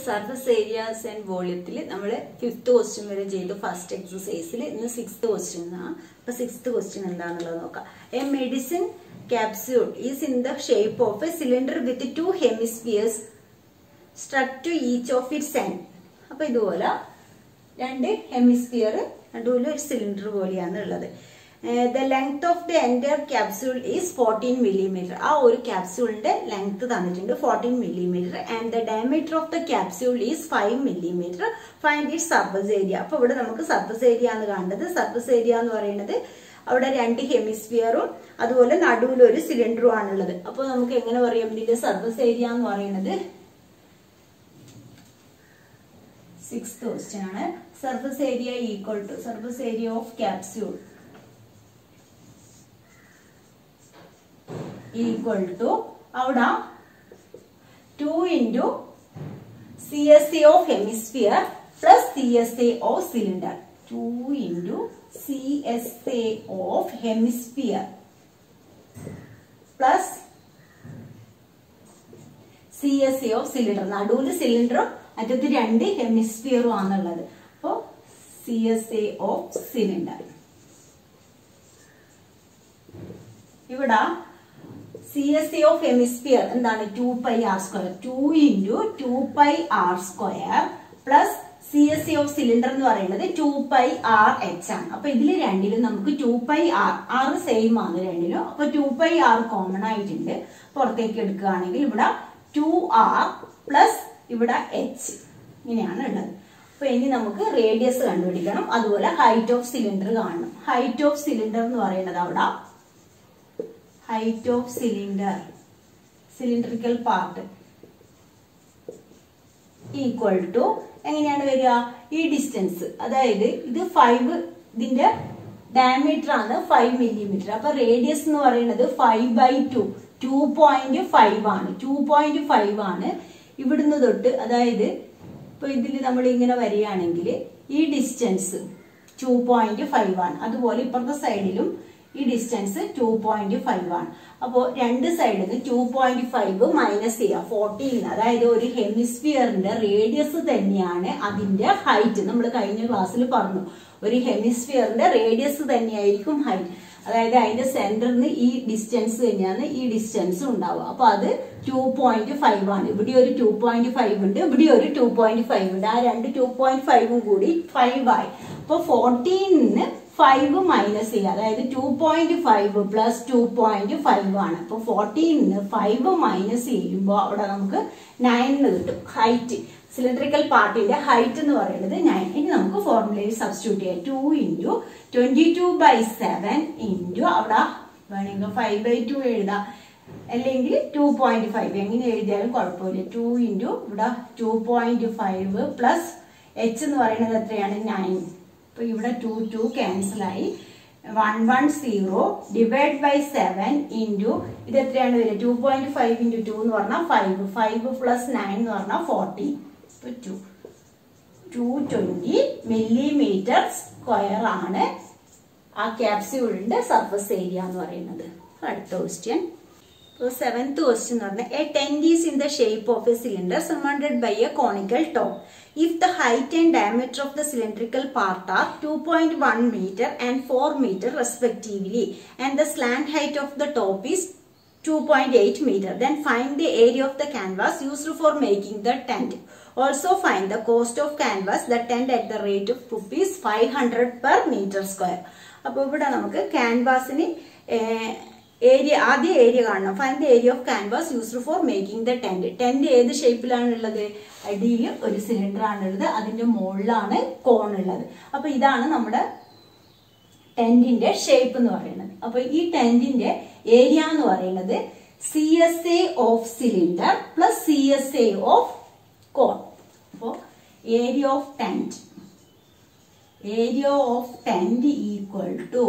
Surface areas and വോളിയത്തിൽ നമ്മൾ 5th question വരെ ചെയ്തു ഫസ്റ്റ് എക്സസൈസിൽ. ഇന്ന് 6th ക്വസ്റ്റ്യൻ ആണ്. അപ്പൊ 6th ക്വസ്റ്റ്യൻ എന്താണെന്നുള്ളത് നോക്കാം. A medicine capsule is in the shape of a cylinder with 2 hemispheres stuck to each of its end. അപ്പൊ ഇതുപോലെ രണ്ട് ഹെമിസ്ഫിയർ നടുവിൽ ഒരു സിലിണ്ടർ പോലെയാണ് ഉള്ളത്. The length of the entire capsule is 14 millimeter. ആ ഒരു ക്യാപ്സ്യൂളിന്റെ ലെങ്ത് തന്നിട്ടുണ്ട് 14 millimeter and the diameter of the capsule is 5 millimeter. Find its surface area. അപ്പൊ ഇവിടെ നമുക്ക് സർഫസ് ഏരിയ ആണ് കാണേണ്ടത്. സർഫസ് ഏരിയ എന്ന് പറയുന്നത് അവിടെ രണ്ട് ഹെമിസ്ഫിയറും അതുപോലെ നടുവിൽ ഒരു സിലിണ്ടറും ആണുള്ളത്. അപ്പൊ നമുക്ക് എങ്ങനെ പറയാം ഇതിന്റെ സർഫസ് ഏരിയ എന്ന് പറയുന്നത്? 6th ക്വസ്റ്റ്യൻ ആണ്. Surface area equal to surface area of capsule equal to അവിടെ 2 into CSA of hemisphere plus CSA of cylinder. 2 into CSA of hemisphere plus CSA of cylinder. നടുവില് സിലിണ്ടറും അറ്റത്ത് രണ്ട് ഹെമിസ്ഫിയറും ആണുള്ളത്. അപ്പോ CSA of cylinder. ഇവിടെ CSA of hemisphere എന്താണ്? 2πr². 2 into 2πr² plus CSA of cylinder എന്ന് പറയുന്നത് 2πrh ആണ്. അപ്പൊ ഇതില് രണ്ടിലും നമുക്ക് 2πr സെയിം ആണ് രണ്ടിലും. അപ്പൊ 2πr കോമൺ ആയിട്ടുണ്ട്. പുറത്തേക്ക് എടുക്കുകയാണെങ്കിൽ ഇവിടെ 2r പ്ലസ് ഇവിടെ h ഇങ്ങനെയാണ് ഉള്ളത്. അപ്പൊ ഇനി നമുക്ക് റേഡിയസ് കണ്ടുപിടിക്കണം. അതുപോലെ ഹൈറ്റ് ഓഫ് സിലിണ്ടർ കാണണം. ഹൈറ്റ് ഓഫ് സിലിണ്ടർ എന്ന് പറയുന്നത് അവിടെ height of cylinder cylindrical part equal to എങ്ങനെയാണ് വരിക? ഈ ഡിസ്റ്റൻസ്, അതായത് ഇത് 5, ഇതിന്റെ ഡയമീറ്റർ ആണ് 5 millimeter. അപ്പൊ റേഡിയസ് എന്ന് പറയുന്നത് 5/2 2.5 ആണ്. 2.5 ആണ് ഇവിടുന്ന് തൊട്ട്. അതായത് ഇപ്പൊ ഇതിൽ നമ്മൾ ഇങ്ങനെ വരികയാണെങ്കിൽ ഈ ഡിസ്റ്റൻസ് 2.5 ആണ്. അതുപോലെ ഇപ്പുറത്തെ സൈഡിലും ഈ ഡിസ്റ്റൻസ് 2.5 ആണ്. അപ്പോ രണ്ട് സൈഡിൽ നിന്ന് 2.5 മൈനസ് ചെയ്യാം 14. അതായത് ഒരു ഹെമിസ്ഫിയറിന്റെ റേഡിയസ് തന്നെയാണ് അതിന്റെ ഹൈറ്റ്. നമ്മൾ കഴിഞ്ഞ ക്ലാസ്സിൽ പറഞ്ഞു ഒരു ഹെമിസ്ഫിയറിന്റെ റേഡിയസ് തന്നെയായിരിക്കും ഹൈറ്റ്. അതായത് അതിന്റെ സെന്ററിന് ഈ ഡിസ്റ്റൻസ് തന്നെയാണ് ഈ ഡിസ്റ്റൻസ് ഉണ്ടാവുക. അപ്പൊ അത് 2.5 ആണ്. ഇവിടെ ഒരു 2.5 ഉണ്ട്, ഇവിടെ ഒരു 2.5 ഉണ്ട്. ആ രണ്ട് 2.5 കൂടി 5 ആയി. അപ്പൊ 14 5 മൈനസ് ചെയ്യുക. അതായത് 2.5 പ്ലസ് 2.5 ആണ്. അപ്പൊ 14 5 മൈനസ് ചെയ്യുമ്പോൾ അവിടെ നമുക്ക് 9 കിട്ടും. ഹൈറ്റ് സിലിണ്ടറിക്കൽ പാർട്ടിന്റെ ഹൈറ്റ് എന്ന് പറയുന്നത് 9. ഇനി നമുക്ക് ഫോർമുലയിൽ സബ്സ്റ്റിറ്റ്യൂട്ട് ചെയ്യാം. 2 into 22/7 into അവിടെ വേണമെങ്കിൽ 5/2 എഴുതാം, അല്ലെങ്കിൽ 2.5 എങ്ങനെ എഴുതിയാലും കുഴപ്പമില്ല. 2 into ഇവിടെ 2.5 പ്ലസ് h എന്ന് പറയുന്നത് എത്രയാണ്? 9. അപ്പൊ ഇവിടെ 2 ക്യാൻസൽ ആയി. 110 ഡിവൈഡ് ബൈ 7 ഇൻറ്റു ഇത് എത്രയാണ് വരിക? 2.5 into 2 എന്ന് പറഞ്ഞാൽ 5. 5 പ്ലസ് 9 എന്ന് പറഞ്ഞാൽ 14. 220 millimeter സ്ക്വയർ ആണ് ആ ക്യാപ്സ്യൂളിന്റെ സർഫസ് ഏരിയ എന്ന് പറയുന്നത്. അടുത്ത ക്വസ്റ്റ്യൻ. 7th question എന്ന് പറഞ്ഞാൽ a tent is in the shape of a cylinder surrounded by a conical top. If the height and diameter of the cylindrical part are 2.1 meter and 4 meter respectively and the slant height of the top is 2.8 meter, then find the area of the canvas used for making the tent. Also find the cost of canvas the tent at the rate of ₹500 per meter square. അപ്പോൾ ഇവിടെ നമുക്ക് ക്യാൻവാസിന് area, ആദ്യ area കാണണം. Find the area of canvas used for making the tent. Tent ഏത് ഷേപ്പിലാണ് ഉള്ളത്? അടിയിൽ ഒരു സിലിണ്ടർ ആണുള്ളത്, അതിന്റെ മുകളിലാണ് കോൺ ഉള്ളത്. അപ്പൊ ഇതാണ് നമ്മുടെ ടെന്റിന്റെ ഷേപ്പ് എന്ന് പറയുന്നത്. അപ്പൊ ഈ ടെന്റിന്റെ ഏരിയ എന്ന് പറയുന്നത് CSA of cylinder plus CSA of cone. അപ്പോ area of tent equal to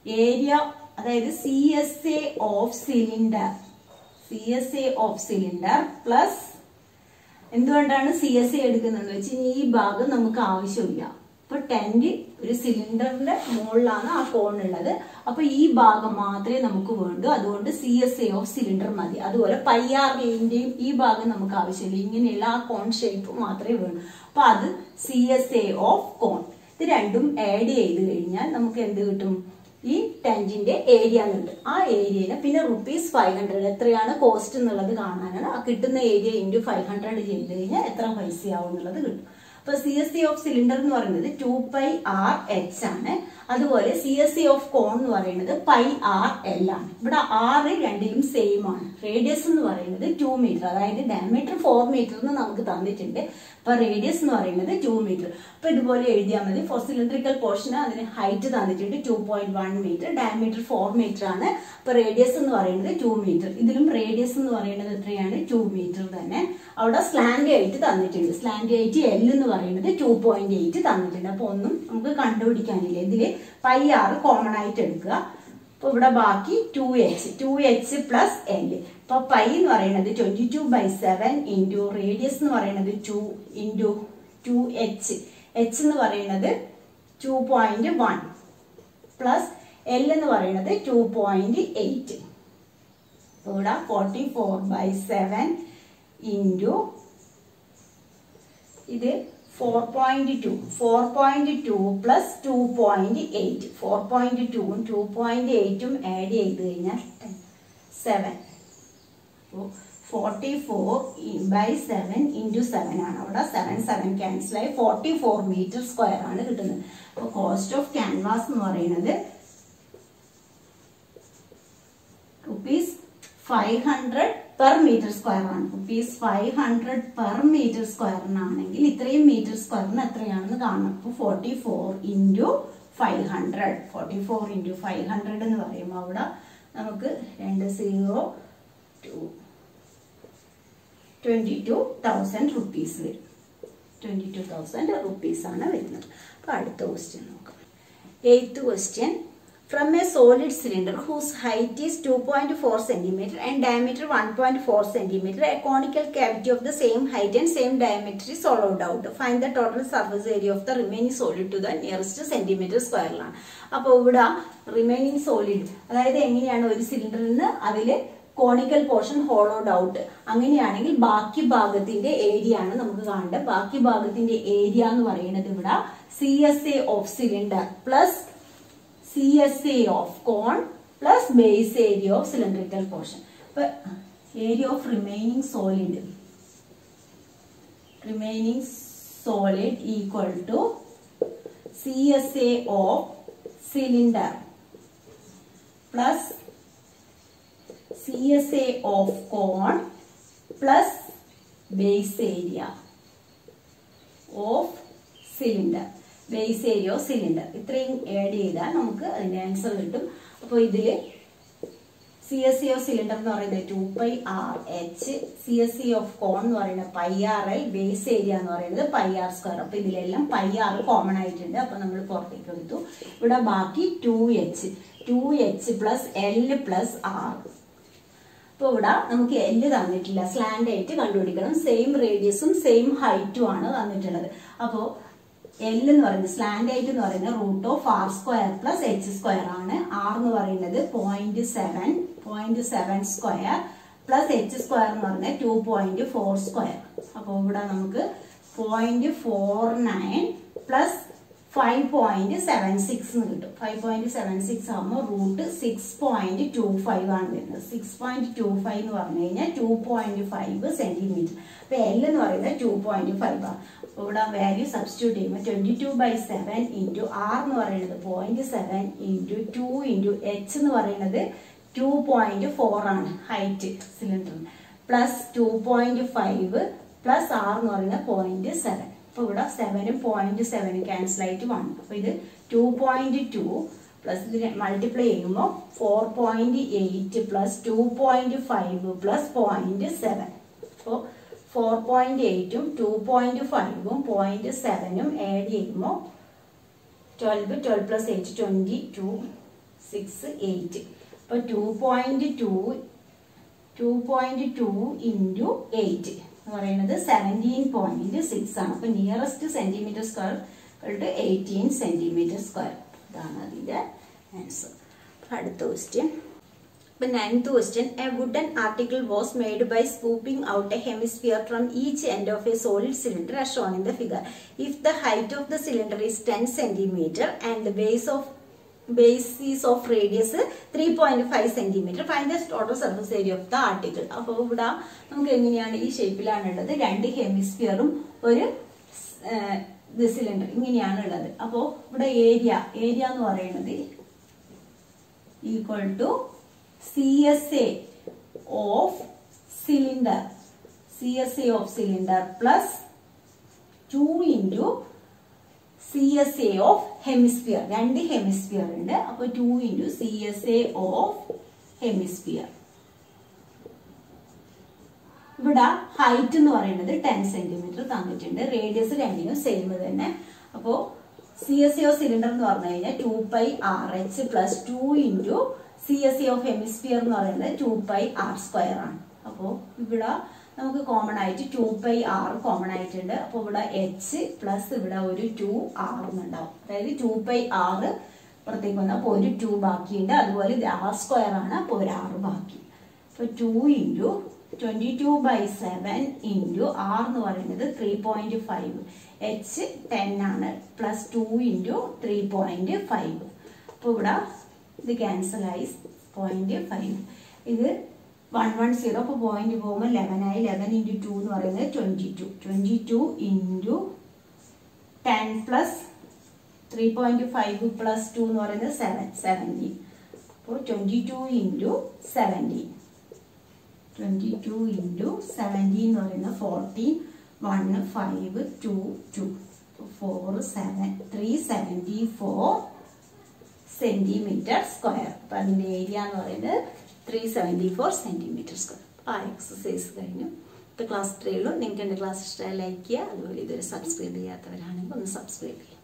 area, അതായത് CSA ഓഫ് സിലിണ്ടർ പ്ലസ്, എന്തുകൊണ്ടാണ് CSA എടുക്കുന്നത് വെച്ച് ഈ ഭാഗം നമുക്ക് ആവശ്യമില്ല. അപ്പൊ ടെന്റ് ഒരു സിലിണ്ടറിന്റെ മുകളിലാണ് ആ കോൺ ഉള്ളത്. അപ്പൊ ഈ ഭാഗം മാത്രമേ നമുക്ക് വേണ്ടൂ. അതുകൊണ്ട് CSA ഓഫ് സിലിണ്ടർ മതി. അതുപോലെ പൈആറിന്റെയും ഈ ഭാഗം നമുക്ക് ആവശ്യമില്ല. ഇങ്ങനെയുള്ള ആ കോൺ ഷേപ്പ് മാത്രമേ വേണ്ടൂ. അപ്പൊ അത് CSA ഓഫ് കോൺ. ഇത് രണ്ടും ആഡ് ചെയ്ത് കഴിഞ്ഞാൽ നമുക്ക് എന്ത് കിട്ടും? ഈ ടെന്റിന്റെ ഏരിയ എന്നുണ്ട്. ആ ഏരിയയില് പിന്നെ ₹500 എത്രയാണ് കോസ്റ്റ് എന്നുള്ളത് കാണാനാണ്. ആ കിട്ടുന്ന ഏരിയ ഇൻറ്റു 500 ചെയ്ത് കഴിഞ്ഞാൽ എത്ര പൈസയാവും എന്നുള്ളത് കിട്ടും. അപ്പൊ CSA ഓഫ് സിലിണ്ടർ എന്ന് പറയുന്നത് 2πRH ആണ്. അതുപോലെ CSA ഓഫ് കോൺ എന്ന് പറയുന്നത് πRL ആണ്. ഇവിടെ R രണ്ടിലും സെയിം ആണ്. റേഡിയസ് എന്ന് പറയുന്നത് 2 മീറ്റർ, അതായത് ഡയമീറ്റർ 4 മീറ്റർ എന്ന് നമുക്ക് തന്നിട്ടുണ്ട്. അപ്പൊ റേഡിയസ് എന്ന് പറയുന്നത് 2 മീറ്റർ. അപ്പൊ ഇതുപോലെ എഴുതിയാൽ മതി. ഫോർ സിലിണ്ടറിക്കൽ പോർഷന് അതിന് ഹൈറ്റ് തന്നിട്ടുണ്ട് 2.1 മീറ്റർ, ഡയമീറ്റർ 4 മീറ്റർ ആണ്. അപ്പൊ റേഡിയസ് എന്ന് പറയുന്നത് 2 മീറ്റർ. ഇതിലും റേഡിയസ് എന്ന് പറയുന്നത് എത്രയാണ്? 2 മീറ്റർ തന്നെ. അവിടെ സ്ലാൻഡ് ഹൈറ്റ് തന്നിട്ടുണ്ട്. സ്ലാൻഡ് ഹൈറ്റ് L എന്ന് പറയുന്നത് 2.8 തന്നിട്ടുണ്ട്. അപ്പൊ ഒന്നും നമുക്ക് കണ്ടുപിടിക്കാനില്ല. ഇതില് πR കോമൺ ആയിട്ട് എടുക്കുക. അപ്പൊ ഇവിടെ ബാക്കി 2h പ്ലസ് L. അപ്പൊ പൈ എന്ന് പറയുന്നത് 22/7 ഇൻറ്റു റേഡിയസ് എന്ന് പറയുന്നത് 2 ഇൻറ്റു 2h, h എന്ന് പറയുന്നത് 2.1 പ്ലസ് L എന്ന് പറയുന്നത് 2.8. അപ്പൊ ഇവിടെ 44/7 ഇൻറ്റു ഇത് 4.2 പ്ലസ് 2.8. 4.2ഉം 2.8ഉം ആഡ് ചെയ്ത് കഴിഞ്ഞാൽ 7. 44/7 ഇൻറ്റു 7 ആണ്. അവിടെ 7 ക്യാൻസൽ ആയി 44 മീറ്റർ സ്ക്വയർ ആണ് കിട്ടുന്നത്. അപ്പൊ കോസ്റ്റ് ഓഫ് ക്യാൻവാസ് എന്ന് പറയുന്നത് ₹500 പെർ മീറ്റർ സ്ക്വയർ ആണ്. ₹500 പെർ മീറ്റർ സ്ക്വയറിനാണെങ്കിൽ ഇത്രയും മീറ്റർ സ്ക്വയറിന് എത്രയാണെന്ന് കാണണം. അപ്പൊ 44 ഇൻറ്റു 500. 44 ഇൻറ്റു 500 എന്ന് പറയുമ്പോൾ അവിടെ നമുക്ക് 22,000 റുപ്പീസ് വരും. 22,000 റുപ്പീസ് ആണ് വരുന്നത്. അപ്പൊ അടുത്ത ക്വസ്റ്റ്യൻ നോക്കാം. 8th question. From a solid cylinder whose height is 2.4 cm and diameter 1.4 cm, a conical cavity of the same height and same diameter is hollowed out. Find the total surface area of the remaining solid to the nearest centimeter square. അപ്പോൾ ഇവിടെ remaining solid, അതായത് എങ്ങനെയാണ് ഒരു സിലിണ്ടറിന് അതില് conical portion hollowed out, അങ്ങനെയാണെങ്കിൽ ബാക്കി ഭാഗത്തിന്റെ ഏരിയ ആണ് നമുക്ക് കാണേണ്ടത്. ബാക്കി ഭാഗത്തിന്റെ ഏരിയ എന്ന് പറയുന്നത് ഇവിടെ CSA of cylinder plus CSA of cone plus base area of cylindrical portion. But area of remaining solid equal to CSA of cylinder plus CSA of cone plus base area of cylinder. Base area of cylinder ഇത്രയും add ചെയ്താൽ നമുക്ക് അതിന്റെ answer കിട്ടും. അപ്പോൾ ഇതില് CSA of cylinder എന്ന് പറയുന്നത് 2πRH, CSA of കോൺ എന്ന് പറയുന്നത് πRL, ബേസ് ഏരിയ എന്ന് പറയുന്നത് πR². അപ്പൊ ഇതിലെല്ലാം πR കോമൺ ആയിട്ടുണ്ട്. അപ്പൊ നമ്മൾ പുറത്തേക്ക് എടുത്തു. ഇവിടെ ബാക്കി 2h plus L plus R. അപ്പൊ ഇവിടെ നമുക്ക് L തന്നിട്ടില്ല, സ്ലാൻഡ് ആയിട്ട് കണ്ടുപിടിക്കണം. സെയിം റേഡിയസും സെയിം ഹൈറ്റും ആണ് തന്നിട്ടുള്ളത്. അപ്പോ L എന്ന് പറയുന്നത് സ്ലാൻഡ് ഹൈറ്റ് എന്ന് പറയുന്നത് √R² പ്ലസ് h² ആണ്. R എന്ന് പറയുന്നത് 0.7 സ്ക്വയർ പ്ലസ് h² എന്ന് പറഞ്ഞാൽ 2.4². അപ്പോൾ ഇവിടെ നമുക്ക് 0.49 പ്ലസ് 5.76 എന്ന് കിട്ടും. 5.76 ആകുമ്പോൾ √6.25 ആണ് വരുന്നത്. 6.25 എന്ന് പറഞ്ഞു കഴിഞ്ഞാൽ 2.5 സെന്റിമീറ്റർ. അപ്പൊ L എന്ന് പറയുന്നത് 2.5 ആണ്. അപ്പൊ ഇവിടെ വാല്യൂ സബ്സ്റ്റിറ്റ്യൂട്ട് ചെയ്യുമ്പോൾ 22/7 ഇൻറ്റു R എന്ന് പറയുന്നത് 0.7 ഇൻറ്റു 2 ഇൻറ്റു h എന്ന് പറയുന്നത് 2.4 ആണ് ഹൈറ്റ് സിലിണ്ടറിന്, പ്ലസ് 2.5 പ്ലസ് R എന്ന് പറയുന്നത് 0.7. അപ്പൊ ഇവിടെ 7ഉം 0.7 ക്യാൻസൽ ആയിട്ട് 1. അപ്പൊ ഇത് 2.2 പ്ലസ് ഇതിനെ മൾട്ടിപ്ലൈ ചെയ്യുമ്പോൾ 4.8 പ്ലസ് 2.5 പ്ലസ് 0.7. അപ്പോൾ 4.8ഉം 2.5ഉം 0.7ഉം ആഡ് ചെയ്യുമ്പോൾ 12 പ്ലസ് 8 22 6 8. അപ്പൊ 2.2 ഇൻറ്റു 8 എന്ന് പറയുന്നത് 17.6 ആണ്. അപ്പൊ nearest centimetre square 18 centimeter square. ഇതാണ് അതിന്റെ ആൻസർ. അടുത്ത question. Ninth question, a wooden article was made by scooping out a hemisphere from each end of a solid cylinder as shown in the figure. If the height of the cylinder is 10 cm and the base is of radius 3.5 cm, find the total surface area of the article. അപ്പോൾ ഇവിടെ നമുക്ക് എങ്ങനെയാണ് ഈ ഷേപ്പിലാണ് ഉള്ളത്, രണ്ട് ഹെമിസ്ഫിയറും ഒരു cylinder ഇങ്ങനെയാണ് ഉള്ളത്. അപ്പോൾ ഇവിടെ ഏരിയ എന്ന് പറയുന്നത് equal to CSA of cylinder plus 2 into CSA of hemisphere. രണ്ട് ഹെമിസ്ഫിയർ ഉണ്ട്. അപ്പോൾ 2 into CSA of hemisphere. ഇവിടെ ഹൈറ്റ് എന്ന് പറയുന്നത് 10 സെന്റിമീറ്റർ തന്നിട്ടുണ്ട്. റേഡിയസ് രണ്ടിനും സെയിം തന്നെ. അപ്പോൾ CSA of സിലിണ്ടർ എന്ന് പറഞ്ഞു കഴിഞ്ഞാൽ 2πRh plus 2 into CSA of hemisphere എന്ന് പറയുന്നത് 2πr² ആണ്. അപ്പോൾ ഇവിടെ നമുക്ക് കോമൺ ആയിട്ട് 2πr കോമൺ ആയിട്ടുണ്ട്. അപ്പോൾ ഇവിടെ h പ്ലസ് ഇവിടെ ഒരു 2r എന്നുണ്ടാവും. അതായത് 2πr പുറത്തേക്ക് വന്നാൽ അപ്പോൾ ഒരു 2 ബാക്കിയുണ്ട്. അതുപോലെ ഇത് r² ആണ്. അപ്പോൾ ഒരു r ബാക്കി. അപ്പോൾ 2 into 22/7 into r എന്ന് പറയുന്നത് 3.5. h 10 ആണ്. Plus 2 into 3.5. അപ്പോൾ ഇവിടെ ഇത് ക്യാൻസൽ ആയി 0.5. ഇത് 110. അപ്പോൾ പോയിന്റ് പോകുമ്പോൾ 11 ആയി. 11 into 2 എന്ന് പറയുന്നത് 22. 22 into 10 പ്ലസ് 3.5 പ്ലസ് 2 എന്ന് പറയുന്നത് 17. അപ്പോൾ 22 into 17. 22 into 17 എന്ന് പറയുന്നത് 14. 1 5 2 2 4 7 374 സെന്റിമീറ്റർ സ്ക്വയർ. അപ്പൊ അതിന്റെ ഏരിയ എന്ന് പറയുന്നത് 374 സെന്റിമീറ്റർ സ്ക്വയർ. ആ എക്സസൈസ് കഴിഞ്ഞു. ക്ലാസ് 3 ഉള്ളൂ. നിങ്ങൾക്ക് എന്റെ ക്ലാസ് ഇഷ്ടമായി ലൈക്ക് ചെയ്യുക. അതുപോലെ ഇതൊരു സബ്സ്ക്രൈബ് ചെയ്യാത്തവരാണെങ്കിൽ ഒന്ന് സബ്സ്ക്രൈബ് ചെയ്യുക.